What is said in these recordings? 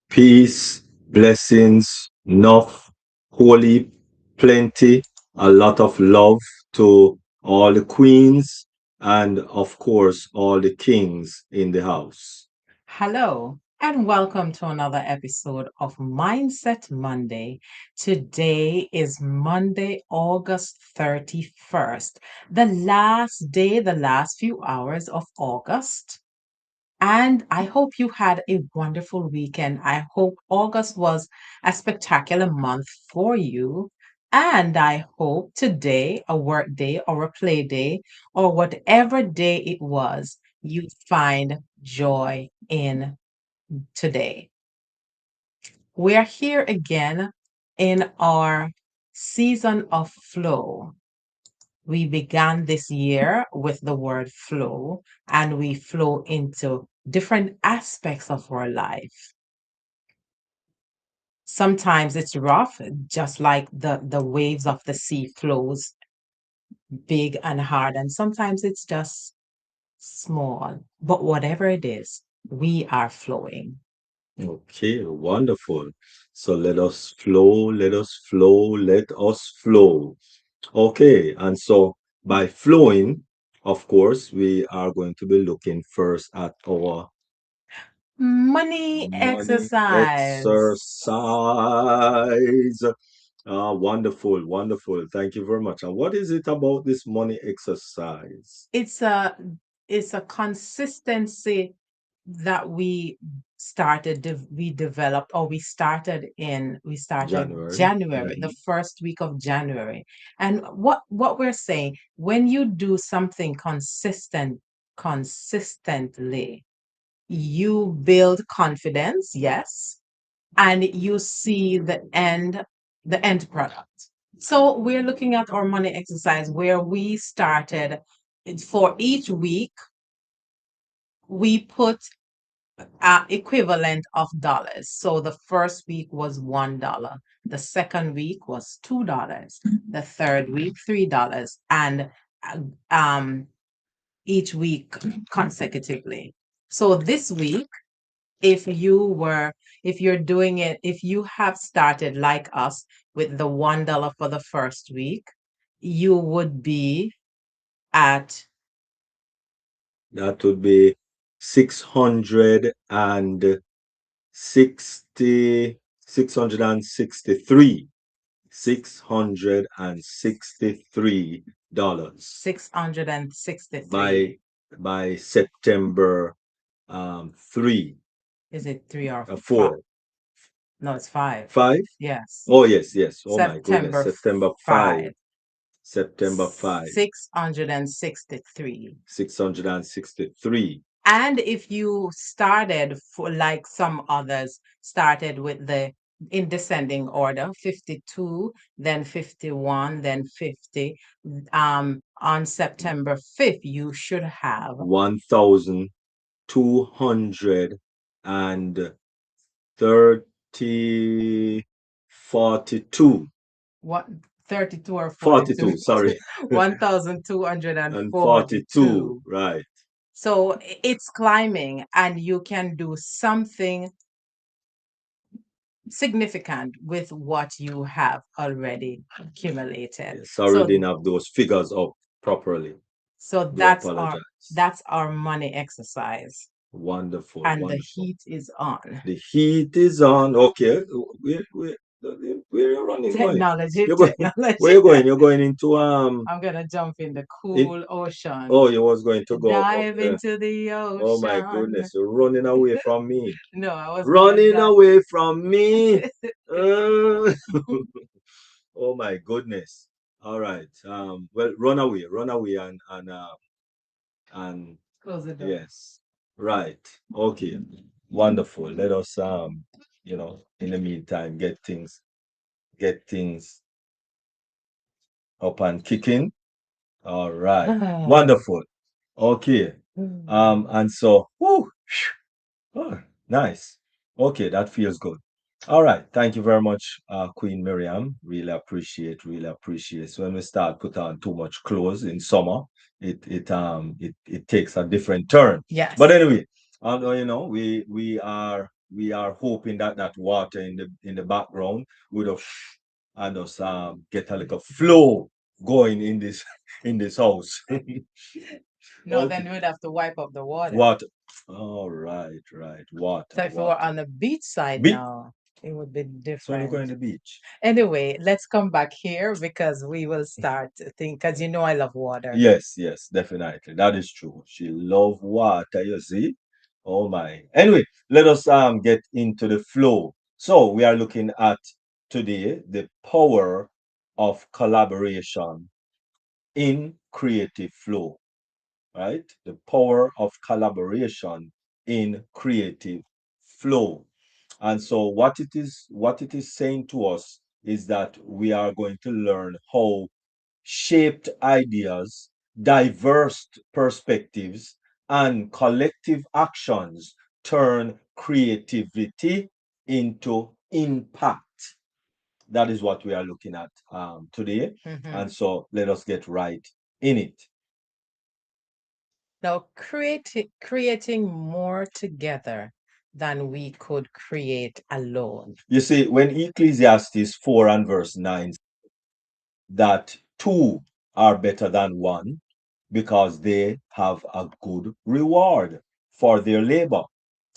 peace, blessings, enough, holy, plenty, a lot of love to all the queens and, of course, all the kings in the house. Hello, and welcome to another episode of Mindset Monday. Today is Monday, August 31st, the last day, the last few hours of August. And I hope you had a wonderful weekend. I hope August was a spectacular month for you. And I hope today, a work day or a play day, or whatever day it was, you find joy in today. We're here again in our season of flow. We began this year with the word flow, and we flow into different aspects of our life. Sometimes it's rough, just like the waves of the sea flows big and hard, and sometimes it's just small. But whatever it is, we are flowing. Okay, wonderful. So let us flow, let us flow, let us flow. Okay, and so by flowing, of course, we are going to be looking first at our Money money exercise. exercise. Wonderful, wonderful. Thank you very much. And what is it about this money exercise? It's a it's a consistency that we developed, or we started January. January, the first week of January. And what we're saying, when you do something consistently, you build confidence, yes, and you see the end product. So we're looking at our money exercise where we started. For each week we put equivalent of dollars. So the first week was $1, the second week was $2, the third week $3, and uh, um each week consecutively. So this week, if you were if you're doing it, if you have started like us with the $1 for the first week, you would be at That would be 660, 663, $663 $663. by September 3, Is it three or five? 4, No, it's five. 5. Yes. Oh yes, yes. Oh my goodness. September September 5. 5. September 5. 663. 663. And if you started, for like some others started with the in descending order, 52, then 51, then 50, on September 5th, you should have 1,230, 42. what, 32 or 42? 42, sorry. and 42, 1,242. right. So it's climbing, and you can do something significant with what you have already accumulated. Yes, sorry, So didn't have those figures up properly. so Do that's our apologize. that's our money exercise. Wonderful, And the wonderful. heat is on. The heat is on. Okay, where you running going? Technology, You're going. Where technology. you going? You're going into I'm gonna jump in the it. cool ocean. Oh, you was going to go. Dive into the Oh my ocean. goodness, you're running away from me. No, I was gonna Running dive. away from me. Uh, oh my goodness. All right. Well, run away, and Close the door. yes. Right. Okay. Wonderful. Let us in the meantime get things up and kicking. All right. Wonderful. Okay. And so, whoo, oh, nice. Okay, that feels good. All right. Thank you very much, Queen Miriam. Really appreciate, really appreciate. So when we start put on too much clothes in summer, it takes a different turn. Yes. But anyway, we are we are hoping that that water in the background would have and us get a little flow going in this in this house. No, then Okay. we'd have to wipe up the water. Water. All right, right. Water, So if we were water. on the beach side Beach. now, it would be So when you go different. in the beach. Anyway, let's come back here because we will start to think, because you know I love water. Yes, yes, definitely. That is true. She love water, you see. Oh my. Anyway, let us get into the flow. So we are looking at today the power of collaboration in creative flow, right? The power of collaboration in creative flow. And so what it is saying to us is that we are going to learn how shaped ideas, diverse perspectives, and collective actions turn creativity into impact. That is what we are looking at today. And so let us get right in it. Now, creating more together than we could create alone. You see, when Ecclesiastes 4 and verse 9 that two are better than one because they have a good reward for their labor.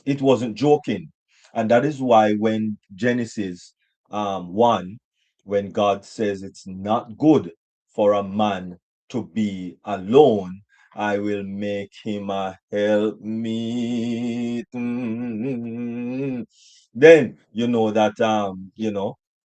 It wasn't joking. And that is why when Genesis 1, when God says it's not good for a man to be alone, I will make him a helpmeet. Then you know that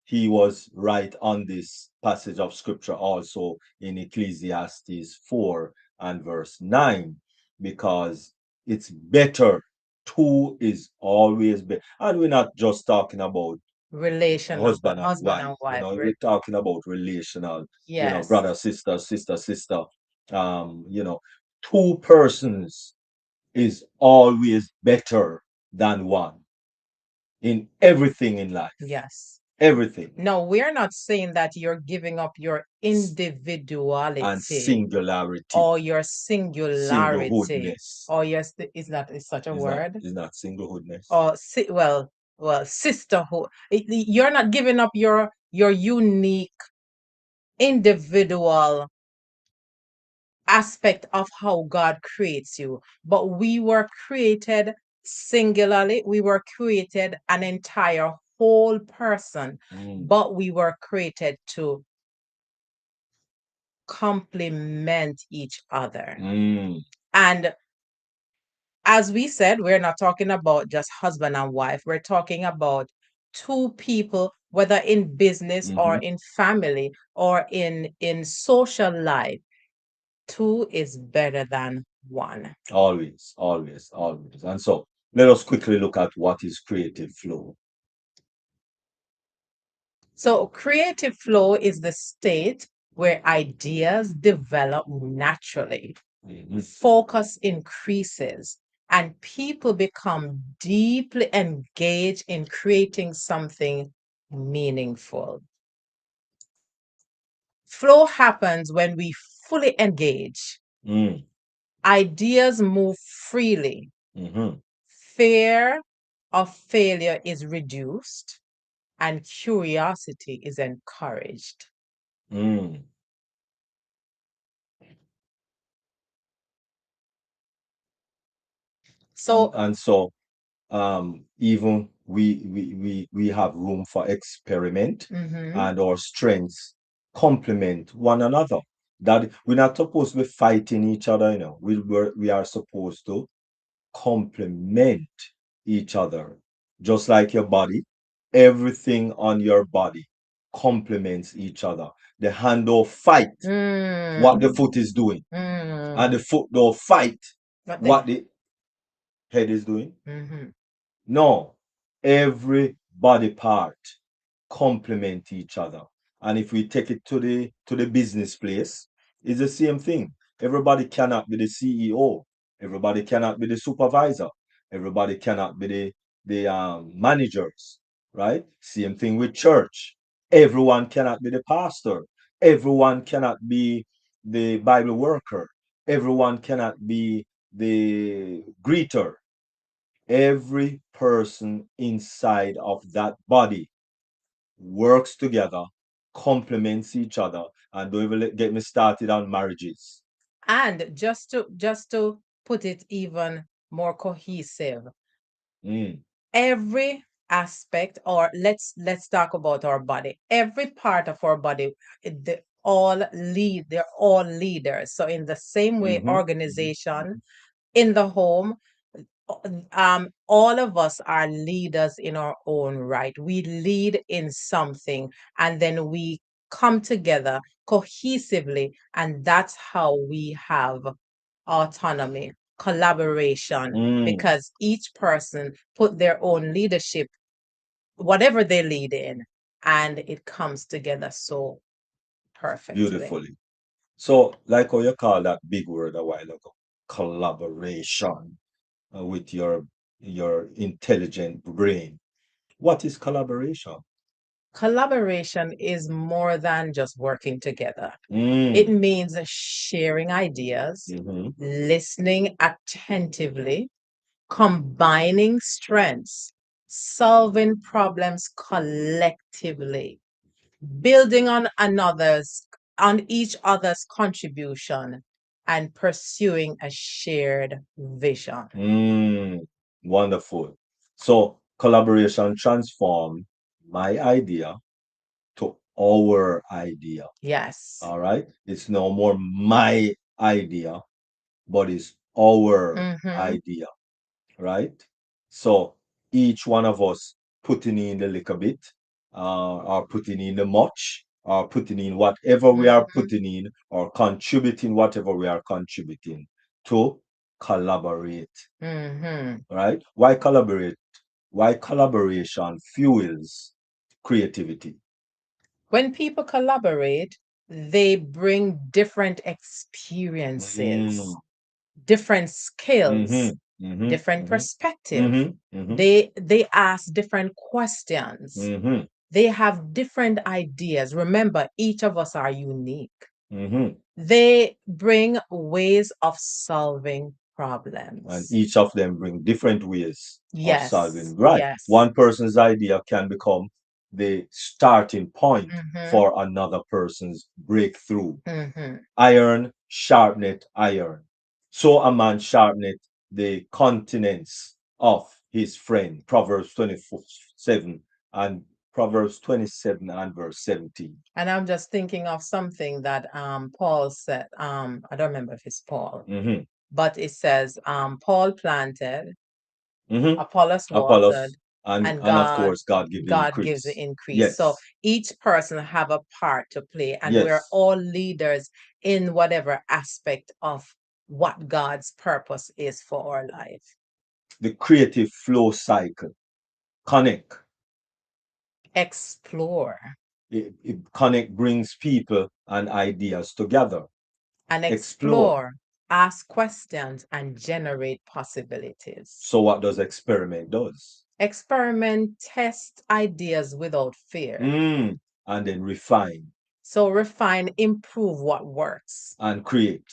he was right on this passage of scripture also in Ecclesiastes 4 and verse 9, because it's better. Two is always better. And we're not just talking about Relational, husband and husband wife, and wife. we're talking about relational, Yes. brother, sister, sister, sister. You know, two persons is always better than one in everything in life. Yes. Everything. No, we're not saying that you're giving up your And individuality singularity, or your singularity singlehoodness. or your is that is such a word? Is not singlehoodness. Or sisterhood. You're not giving up your unique individual aspect of how God creates you. But we were created singularly, we were created an entire whole person, but we were created to complement each other. And as we said, we're not talking about just husband and wife, we're talking about two people, whether in business or in family or in social life. Two is better than one. Always, always, always. And so let us quickly look at what is creative flow. So, creative flow is the state where ideas develop naturally, focus increases, and people become deeply engaged in creating something meaningful. Flow happens when we fully engage. Ideas move freely. Fear of failure is reduced and curiosity is encouraged. So, And so even we have room for experiment, and our strengths complement one another. That we're not supposed to be fighting each other, we are supposed to complement each other. Just like your body, everything on your body complements each other. The hand don't fight what the foot is doing, and the foot don't fight what the head is doing. No, every body part complement each other. And if we take it to the business place, it's the same thing. Everybody cannot be the CEO. Everybody cannot be the supervisor. Everybody cannot be the managers, right? Same thing with church. Everyone cannot be the pastor. Everyone cannot be the Bible worker. Everyone cannot be the greeter. Every person inside of that body works together, complements each other, and don't even get me started on marriages. And just to put it even more cohesive, Mm, every aspect, or let's talk about our body. Every part of our body, they're all leaders. So in the same way, mhm, mhm, organization mhm. in the home, all of us are leaders in our own right. We lead in something, and then we come together cohesively, and that's how we have autonomy, collaboration, Mm, because each person put their own leadership, whatever they lead in, and it comes together so perfectly. beautifully. So, like how you call that big word a while ago, collaboration with your intelligent brain. What is collaboration? Collaboration is more than just working together. It Mm, means sharing ideas, mhm, listening attentively, combining strengths, solving problems collectively, building on each other's contribution, and pursuing a shared vision. mm, wonderful. So, collaboration transform my idea to our idea. Yes. All right. It's no more my idea, but it's our Mm-hmm. idea, right? So each one of us putting in a little bit, or putting in the much, or putting in whatever we are Mm-hmm. putting in, or contributing whatever we are contributing to collaborate, Mm-hmm. right? Why collaborate? Why collaboration fuels creativity? When people collaborate, they bring different Mm, experiences, different skills, mhm, mhm, different mhm, perspective. mhm, mhm, They ask different questions. mhm, They have different ideas. Remember, each of us are unique. mhm. They bring ways of solving And problems. each of them bring different ways of Yes, solving. Right. yes. One person's idea can become the starting point Mm-hmm, for another person's breakthrough. mm-hmm. Iron sharpeneth iron. So a man sharpeneth the countenance of his friend. Proverbs 27 and Proverbs 27 and verse 17. And I'm just thinking of something that Paul said. I don't remember if it's Paul, Mm-hmm. but it says Paul planted, Mm-hmm. Apollos watered, Apollos, and and and of God course God give the God gives the increase. increase. So Yes. each person have a part to play, and we're Yes. all leaders in whatever aspect of what God's purpose is for our life. The creative flow cycle. Connect. Explore Connect brings people and ideas together. and Explore. explore, ask questions, and generate possibilities. So what does experiment does? Experiment, test ideas without fear. Mm. And then refine So refine, improve what works. and create.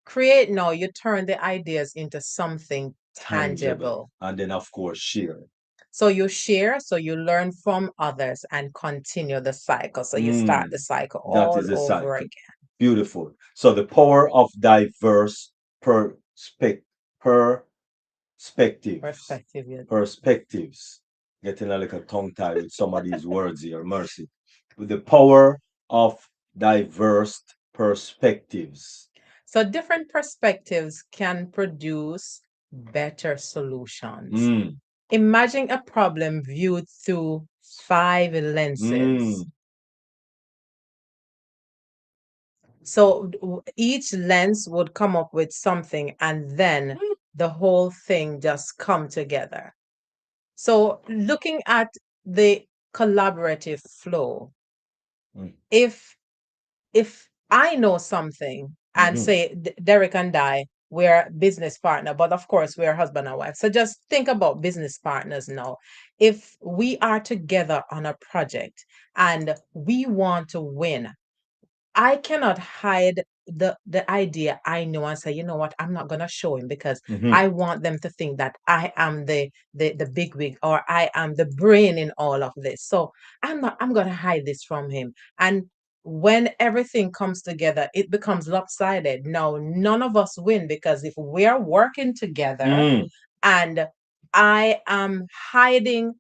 Create now, you turn the ideas into something Tangible. tangible. And then of course share. So you share, so you learn from others and continue the cycle. So you start the Mm. cycle That all is a over cycle. again. Beautiful. So the power of diverse perspectives. Perspective. Perspectives. Getting a little tongue tied with some of these words here, mercy. With the power of diverse perspectives. So different perspectives can produce better solutions. Mm, Imagine a problem viewed through five lenses. mm, So each lens would come up with something, and then the whole thing just come together. So looking at the collaborative flow, mm, if if I know something and mhm, say Derek and I, we're business partner, but of course we're husband and wife. So just think about business partners now. If we are together on a project and we want to win, I cannot hide the idea I know and say, you know what, I'm not gonna show him because Hmm. I want them to think that I am the big wig or I am the brain in all of this. So I'm gonna hide this from him. And when everything comes together, it becomes lopsided. Now none of us win because if we're working together Mm, and I am hiding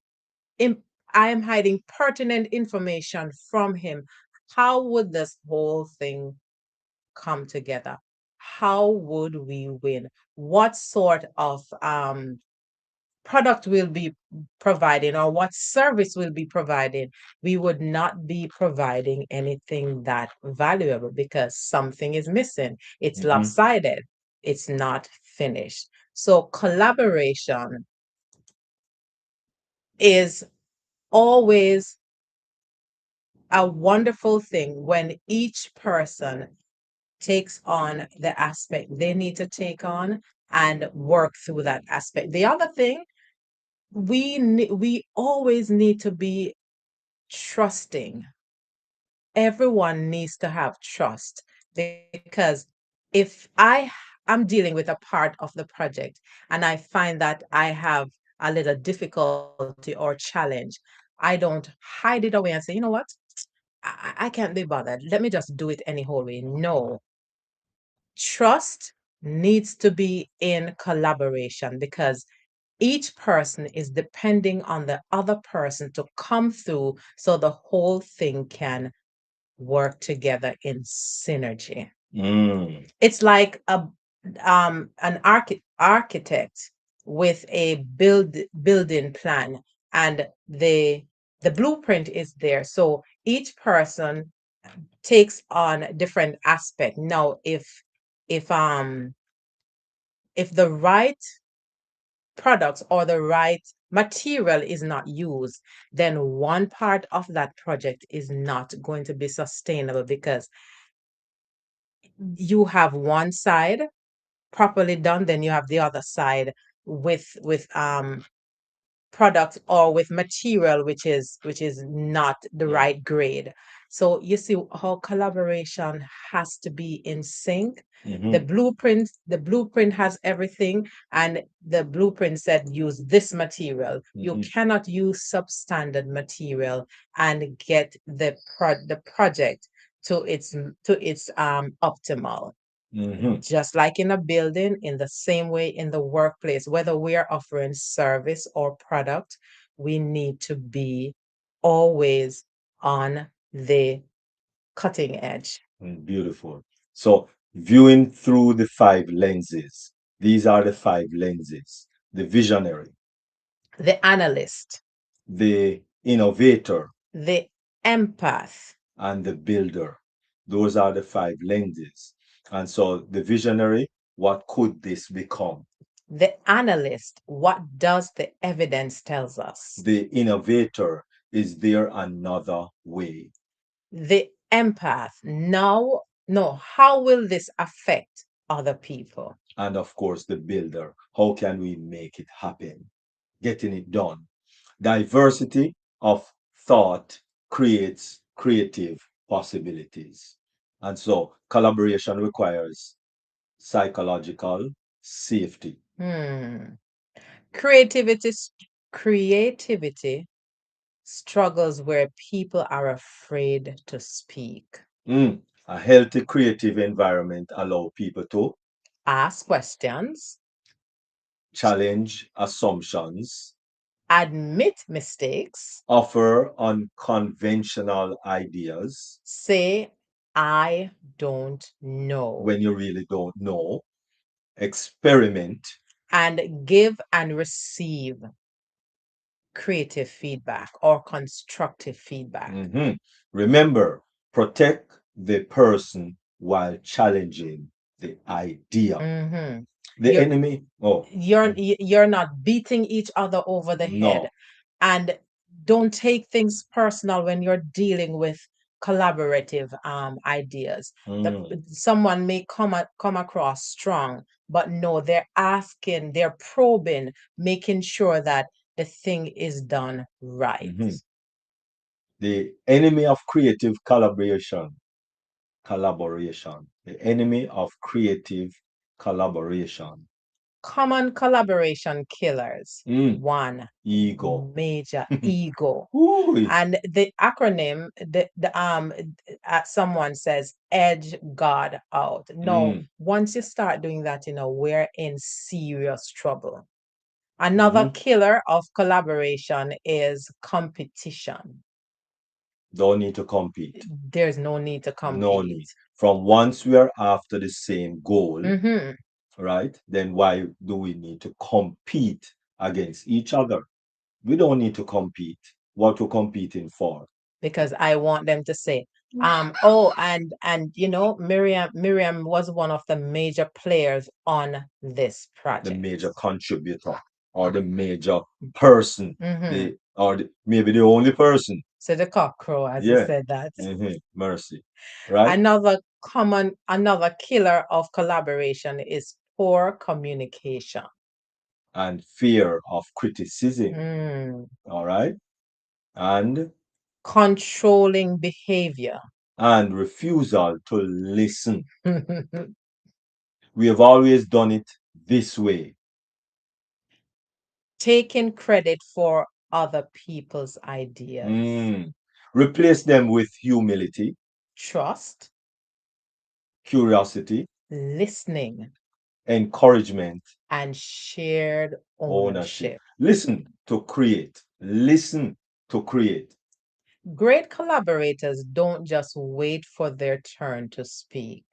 im- I am hiding pertinent information from him. How would this whole thing come together? How would we win? What sort of product will be providing or what service will be providing? We would not be providing anything that valuable because something is missing. It's hmm. lopsided. It's not finished. So collaboration is always a wonderful thing when each person takes on the aspect they need to take on and work through that aspect. The other thing, we always need to be trusting. Everyone needs to have trust because if I'm dealing with a part of the project and I find that I have a little difficulty or challenge, I don't hide it away and say, you know what? I can't be bothered. Let me just do it any whole way. No, trust needs to be in collaboration because each person is depending on the other person to come through so the whole thing can work together in synergy. Mm, It's like an architect with a building plan and the blueprint is there. So each person takes on different aspect. Now, if um if the right products or the right material is not used, then one part of that project is not going to be sustainable because you have one side properly done, then you have the other side with product or with material which is not the yeah. right grade. So you see how collaboration has to be in sync. Hmm. The blueprint has everything, and the blueprint said use this material. You Hmm. cannot use substandard material and get the project to its optimal. Hmm. Just like in a building, in the same way in the workplace, whether we are offering service or product, we need to be always on the cutting edge. Beautiful. So, viewing through the five lenses. These are the five lenses: the visionary, The analyst, the innovator, the empath, and the builder. Those are the five lenses. And so, the visionary, what could this become? the analyst, what does the evidence tells us? The innovator, is there another way? The empath, now, no, how will this affect other people? And of course, the builder, how can we make it happen? Getting it done. Diversity of thought creates creative possibilities. And so collaboration requires psychological safety. Hmm. Creativity, creativity struggles where people are afraid to speak, Mm. A healthy creative environment allow people to ask questions, challenge assumptions, admit mistakes, offer unconventional ideas say, I don't know, when you really don't know, experiment. and give and receive creative feedback or constructive feedback. Mhm. Remember, protect the person while challenging the idea. hmm The You're enemy, oh, you're not beating each other over the head, no. and don't take things personal when you're dealing with collaborative ideas. Mm, Someone may come across strong, but no, they're asking, they're probing, making sure that the thing is done right. mhm. The enemy of creative collaboration collaboration. The enemy of creative collaboration. Common collaboration killers. Mm, One, ego. major ego. Ooh, And the acronym, someone says, edge God out. No, mm, once you start doing that, we're in serious trouble. Another mhm. killer of collaboration is competition. Don't need to compete. There's no need to No compete. need. From once we are after the same goal, Hmm. right? Then why do we need to compete against each other? We don't need to compete. What we're competing for? Because I want them to say, oh, and Miriam was one of the major players on this The project. major contributor or the major person, Hmm. maybe the only person. So the cockcrow, as you Yeah. said that. Mercy. Right? Another killer of collaboration is poor communication. And fear of criticism. Mm. All right? And Controlling behavior. refusal to listen. We have always done it this way. Taking credit for other people's ideas. Mm. Replace them with humility, Trust, curiosity, listening, encouragement, and shared ownership. ownership. Listen to create. Listen to create. Great collaborators don't just wait for their turn to speak.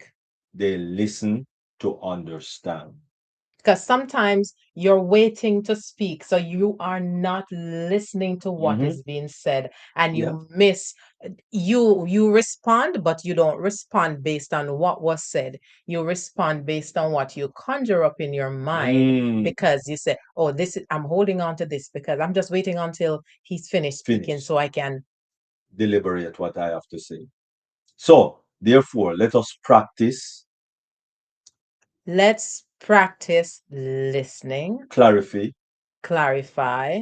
They listen to understand. Because sometimes you're waiting to speak, so you are not listening to what Mm-hmm. is being said, and Yeah. you miss you respond, but you don't respond based on what was said. You respond based on what you conjure up in your mind, Mm. because you say, oh, I'm holding on to this because I'm just waiting until he's finished speaking Finish. so I can. Deliberate what I have to say. So, therefore, let us practice, Let's practice listening, clarify, clarify,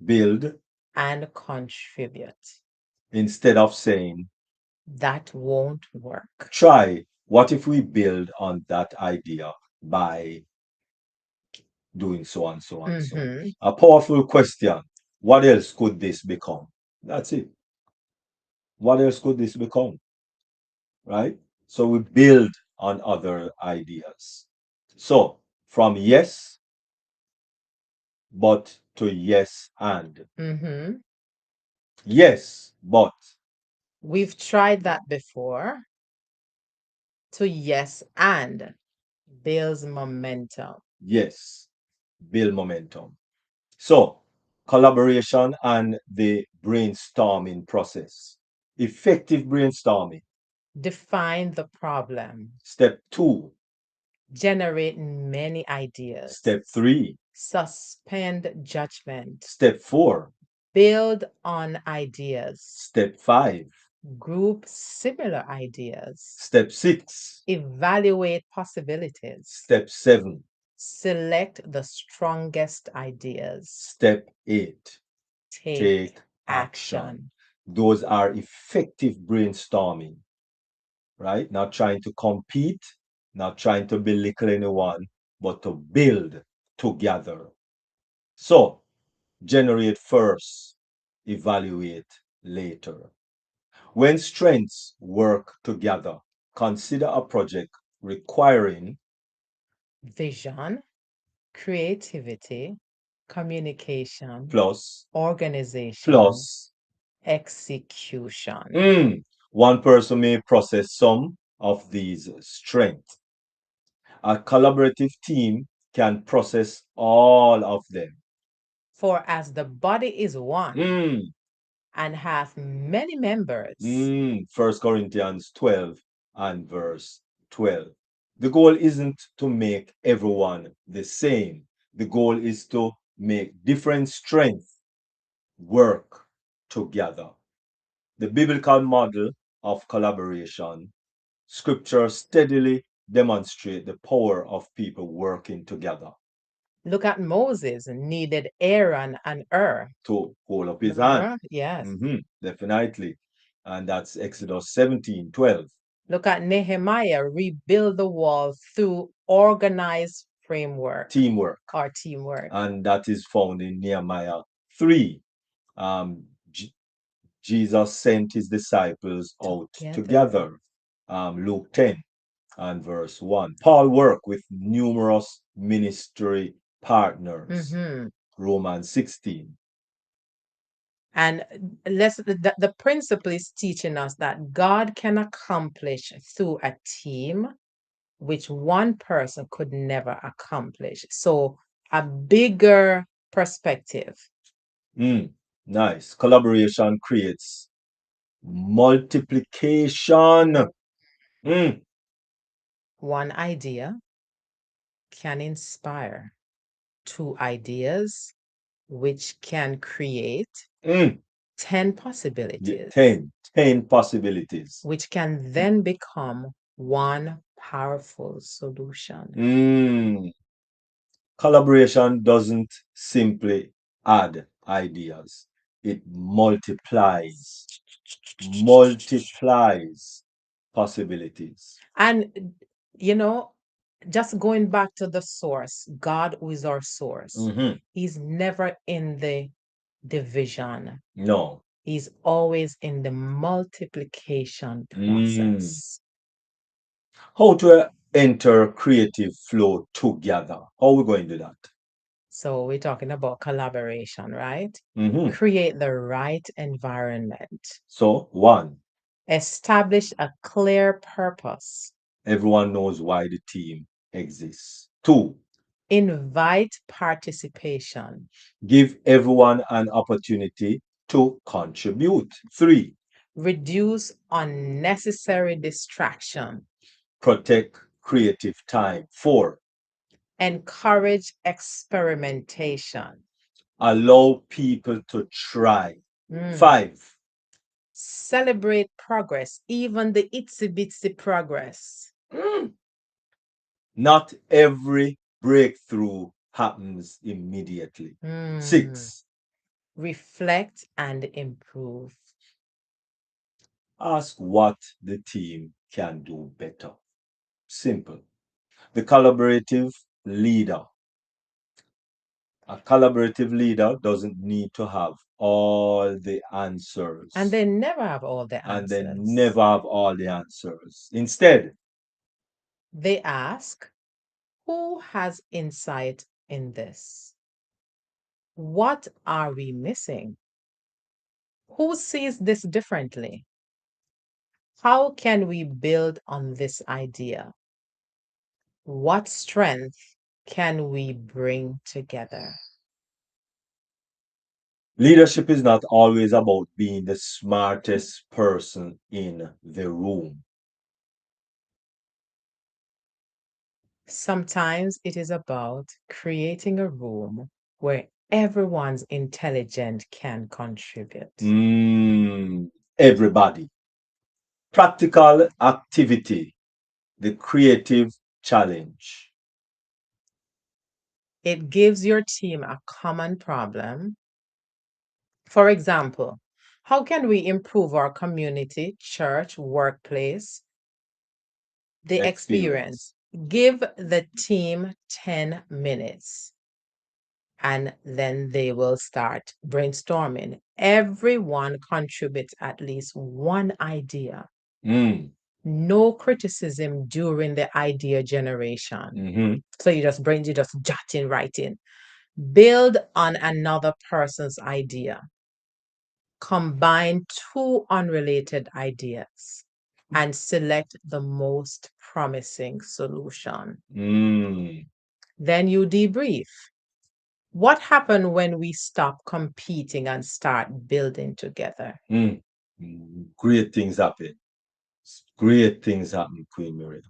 build, and contribute. instead of saying, That won't work. try. What if we build on that idea by doing so and so and so? Hmm. A powerful question. What else could this become? That's it. What else could this become? Right? So we build on other ideas. So from yes, but to yes and. Hmm. Yes, but. We've tried that before. To yes and builds momentum. Yes, build momentum. So collaboration and the brainstorming process. Effective brainstorming. Define the problem. Step 2. Generate many ideas. Step 3. Suspend judgment. Step 4. Build on ideas. Step 5. Group similar ideas. Step 6. Evaluate possibilities. Step 7. Select the strongest ideas. Step 8. Take Take action. action. Those are effective brainstorming, right? Not trying to compete, not trying to belittle anyone, but to build together. So, generate first, evaluate later. When strengths work together, consider a project requiring Vision, creativity, communication, plus, organization, plus. execution. Mm, one person may possess some of these strengths. A collaborative team can process all of them. For as the body is one Mm, and hath many members, 1 Corinthians 12 and verse 12. The goal isn't to make everyone the same. The goal is to make different strengths work together. The biblical model of collaboration, scripture steadily demonstrate the power of people working together look at Moses, needed Aaron and Ur. to hold up his hand. Yes. Definitely. And that's Exodus 17:12. Look at Nehemiah rebuild the wall through organized framework Teamwork. or teamwork. And that is found in Nehemiah 3. Um, Jesus sent his disciples out together. Luke 10 and verse 1. Paul worked with numerous ministry partners. Mhm. Romans 16. And the principle is teaching us that God can accomplish through a team which one person could never accomplish. So a bigger perspective. Nice. Collaboration creates multiplication. One idea can inspire two ideas, which can create Mm. 10 Yeah, possibilities, 10 possibilities. which can then become one powerful solution. Collaboration doesn't simply add ideas, it multiplies possibilities. And, you know, just going back to the source, God who is our source, Mhm. He's never in the division, No. He's always in the multiplication Mm. process. How to enter creative flow together? How are we going to do that? So we're talking about collaboration, right? Mhm. Create the right environment. So, one, Establish a clear purpose. everyone knows why the team exists. Two, Invite participation. give everyone an opportunity to contribute. Three, Reduce unnecessary distraction. protect creative time. Four, Encourage experimentation. allow people to try. Mm. Five, Celebrate progress, even the itsy bitsy progress. not every breakthrough happens immediately. Mm. Six, Reflect and improve. ask what the team can do better. Simple. The collaborative leader. A collaborative leader doesn't need to have all the answers. And they never have all the And they answers. never have all the answers. Instead, They ask, who has insight in this? What are we missing? Who sees this differently? How can we build on this idea? What strength can we bring together? leadership is not always about being the smartest person in the room. Sometimes it is about creating a room where everyone's intelligent can contribute. Everybody. Practical activity, the creative challenge. It gives your team a common problem. For example, how can we improve our community, church, workplace, the experience? Give the team 10 minutes and then they will start brainstorming. Everyone contributes at least one idea. No criticism during the idea generation. So you just jotting right in. Build on another person's idea. Combine two unrelated ideas and select the most promising solution. Then you debrief. What happened when we stop competing and start building together? Great things happen. Great things happen, Queen Mary.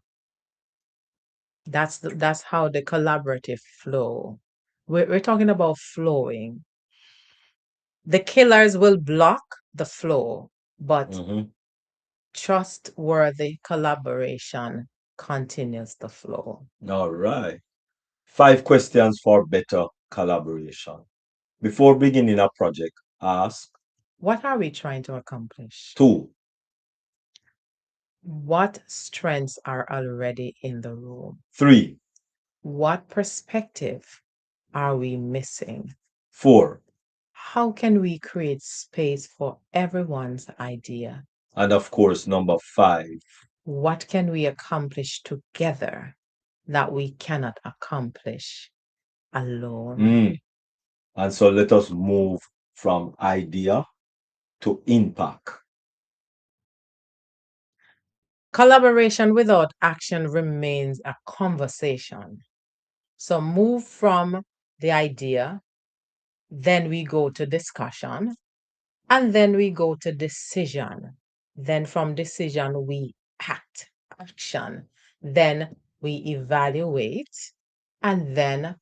That's how the collaborative flow. We're talking about flowing. The killers will block the flow, but trustworthy collaboration continues the flow. All right. 5 questions for better collaboration. Before beginning a project, ask. What are we trying to accomplish? 2. What strengths are already in the room? 3, What perspective are we missing? 4, How can we create space for everyone's idea? and of course, number 5. What can we accomplish together that we cannot accomplish alone? Mm. And so let us move from idea to impact. Collaboration without action remains a conversation. So move from the idea, then we go to discussion, and then we go to decision. Then from decision, we action. Then we evaluate. And then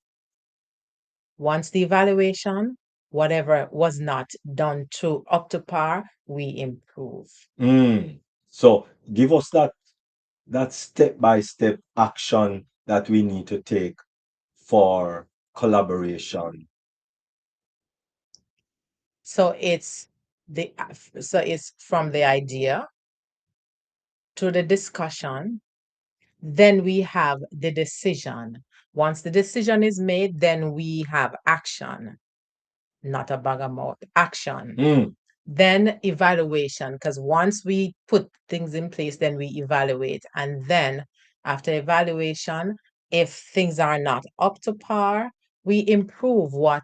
once the evaluation, whatever was not done to up to par, we improve. Mm. So give us that step-by-step action that we need to take for collaboration. So it's from the idea to the discussion, then we have the decision. Once the decision is made, then we have action, not a bag of mouth, action. Mm. Then evaluation, because once we put things in place, then we evaluate. And then after evaluation, if things are not up to par, we improve what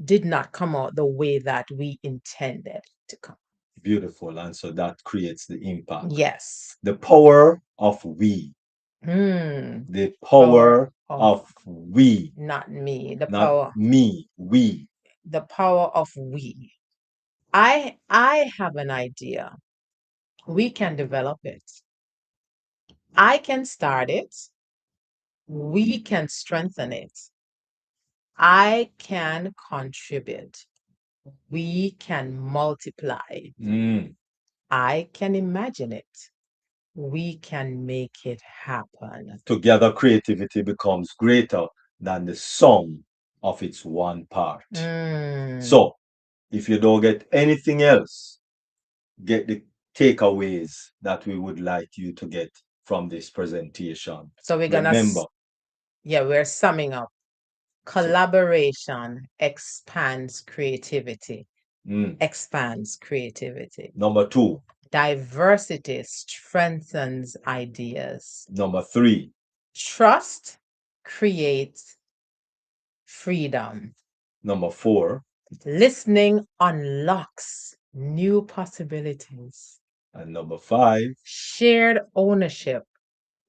did not come out the way that we intended to come. Beautiful. And so that creates the impact. Yes. The power of we. The power of we. Not me. The Not power. me, we. The power of we. I have an idea. We can develop it. I can start it. We can strengthen it. I can contribute. We can multiply. Mm. I can imagine it. We can make it happen. Together, creativity becomes greater than the sum of its one part. So, if you don't get anything else, get the takeaways that we would like you to get from this presentation. So we're gonna remember, we're summing up. Collaboration expands creativity. Expands creativity. Number 2. Diversity strengthens ideas. Number 3. Trust creates freedom. Number 4. Listening unlocks new possibilities. And number 5. Shared ownership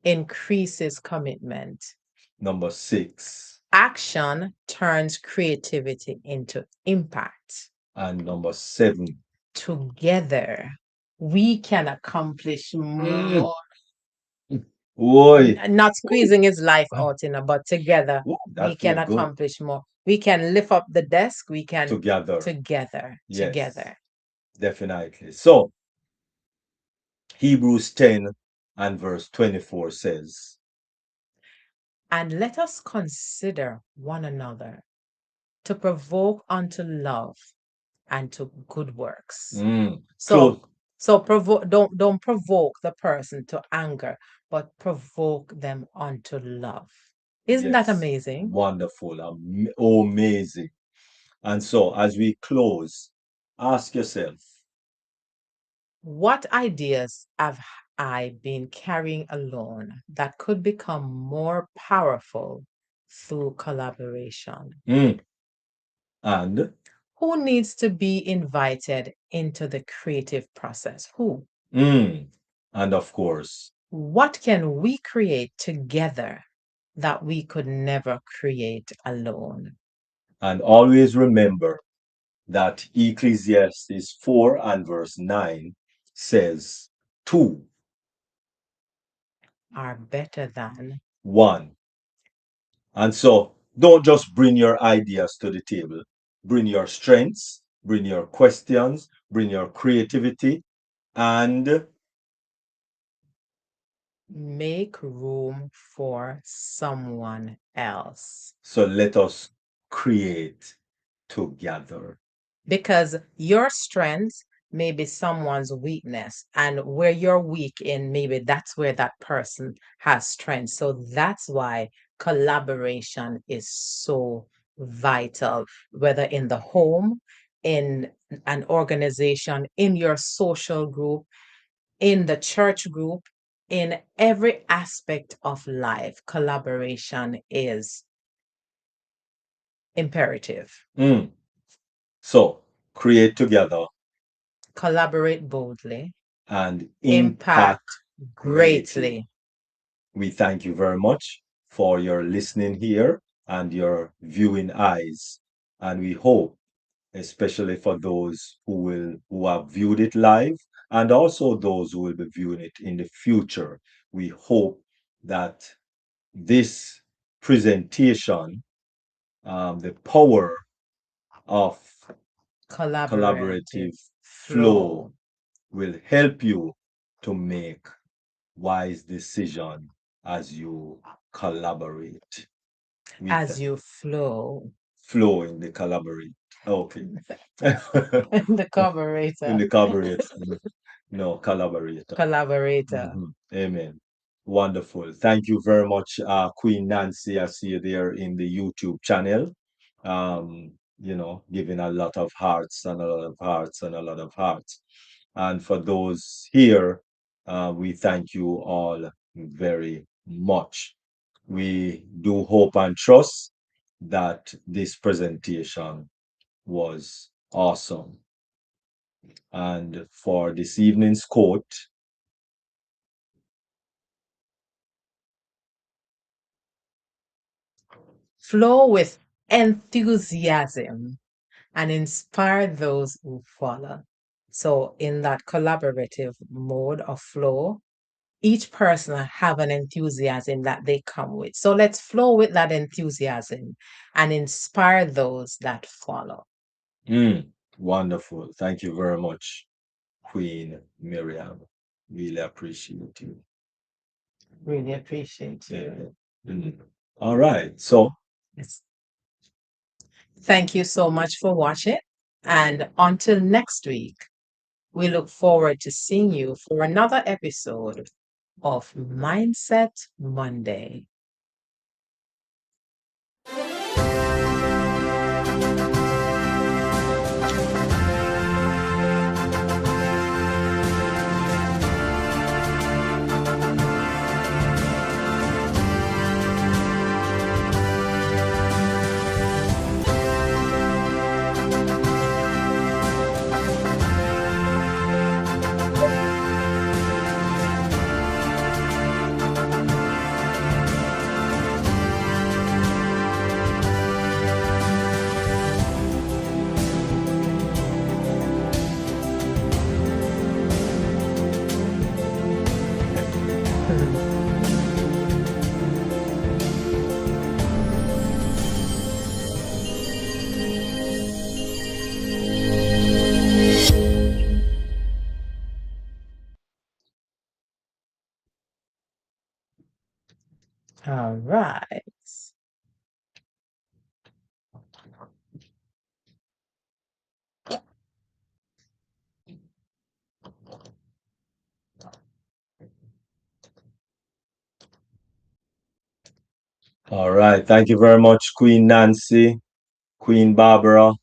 increases commitment. Number 6. Action turns creativity into impact. And number 7. Together, we can accomplish more. Oy. Not squeezing his life out, but together we can accomplish more. We can lift up the desk. We can together. Yes, definitely. So Hebrews 10 and verse 24 says, and let us consider one another to provoke unto love and to good works. So provoke, don't provoke the person to anger, but provoke them unto love. Isn't that amazing? Wonderful, amazing. And so as we close, ask yourself, what ideas have I been carrying alone that could become more powerful through collaboration? And who needs to be invited into the creative process? Who? And of course, what can we create together that we could never create alone? And always remember that Ecclesiastes 4 and verse 9 says, 2 are better than 1. And so don't just bring your ideas to the table. Bring your strengths, bring your questions, bring your creativity, and make room for someone else. So let us create together. Because your strengths maybe someone's weakness, and where you're weak in, maybe that's where that person has strength. So that's why collaboration is so vital, whether in the home, in an organization, in your social group, in the church group, in every aspect of life, collaboration is imperative. Mm. So create together Collaborate boldly, and impact impact greatly. greatly. We thank you very much for your listening here and your viewing eyes. And we hope, especially for those who have viewed it live and also those who will be viewing it in the future, we hope that this presentation, the power of Collaborative collaborative flow, flow will help you to make wise decision as you collaborate. We as you flow. flow in the collaborate. Okay. In The collaborator, the collaborate. No, collaborator. collaborator. Amen. Wonderful. Thank you very much, Queen Nancy. I see you there in the YouTube channel. Giving a lot of hearts and a lot of hearts and a lot of hearts. And for those here, we thank you all very much. We do hope and trust that this presentation was awesome. And for this evening's quote, Flow with enthusiasm and inspire those who follow. So, in that collaborative mode of flow, each person have an enthusiasm that they come with. So let's flow with that enthusiasm and inspire those that follow. mm, wonderful. Thank you very much, Queen Miriam. Really appreciate you. Really appreciate Yeah. you. All right. So, Yes. Thank you so much for watching. And until next week, we look forward to seeing you for another episode of Mindset Monday. All right. all right. Thank you very much, Queen Nancy, Queen Barbara,